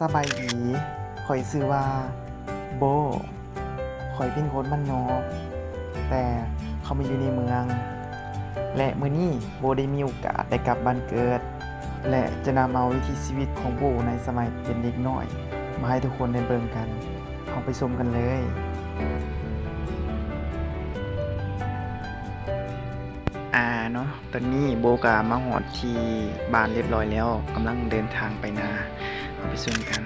สบายดีข่อยชื่อว่าโบข่อยเป็นคนบ้านนอกแต่เขามาอยู่ในเมืองและมื้อนี้โบได้มีโอกาสได้กลับบ้านเกิดและจะนำเอาวิถีชีวิตของโบในสมัยเป็นเด็กน้อยมาให้ทุกคนได้เบิ่งกันเอาไปชมกันเลยเนาะตอนนี้โบก็มาฮอดที่บ้านเรียบร้อยแล้วกำลังเดินทางไปนาเอาไปชมกัน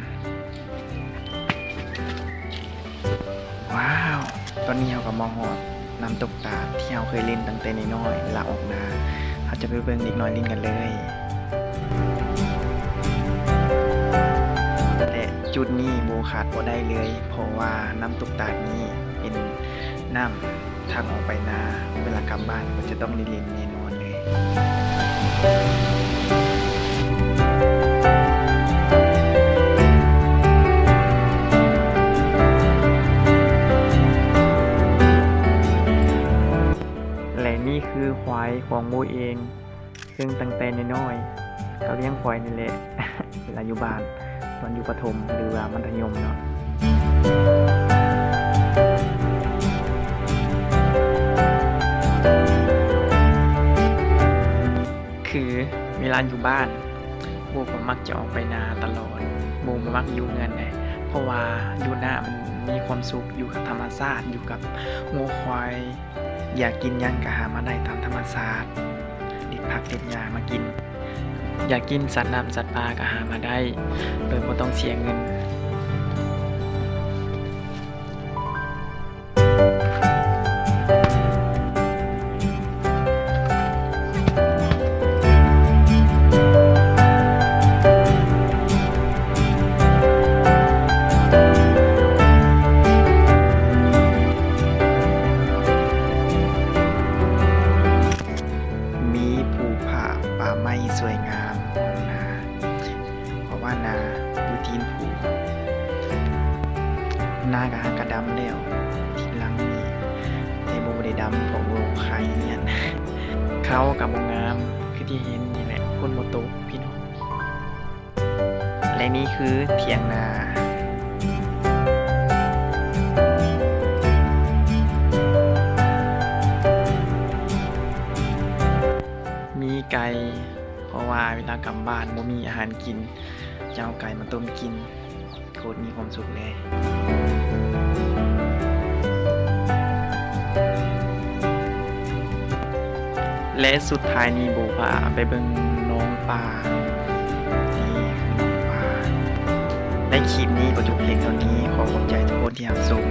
ว้าวตอนนี้เราก็มาฮอดน้ำตกตาดที่เราเคยเล่นตั้งแต่น้อยๆเวลาออกนาเราจะไปเบิ่งเด็กน้อยเล่นกันเลยและจุดนี้โบขาดบ่ได้เลยเพราะว่าน้ำตกตาดนี้เป็นน้ำทางออกไปนาเวลากลับบ้านก็จะต้องได้เล่นแน่นอนเลยและนี่คือควายของโมเองซึ่งตั้งแต่น้อยๆก็เลี้ยงควายนี่แหละ เวลาอยู่บ้านตอนอยู่ประถมหรือว่ามัธยมเนาะคือเวลาอยู่บ้านโบก็มักจะออกไปนาตลอดโบบ่มักอยู่เรือนเลยเพราะว่าอยู่นามันมีความสุขอยู่กับธรรมชาติอยู่กับงูควายอยากกินหยังก็หามาได้ตามธรรมชาติเด็ดผักเด็ดหญ้ามากินอยากกินสัตว์น้ำสัตว์ปลาก็หามาได้โดยบ่ต้องเสียเงินมีภูผาป่าไม้สวยงามของนาเพราะว่านาอยู่ตีนภูนาก็หากระดำแล้วทีหลังนี้แต่โบบ่ได้ดำเพราะโบขายเงียน เขากับบ่งามคือที่เห็นนี่แหละคนบ่ตกพี่น้องและนี่คือเถียงนามีไก่เพราะว่าเวลากลับบ้านบ่มีอาหารกินจะเอาไก่มาต้มกินโคตรมีความสุขเลยและสุดท้ายนี้โบพาไปเบิ่งน้องปลานี่คือน้องปลาในคลิปนี้ก็จบเพียงเท่านี้ขอขอบใจทุกคนที่รับชม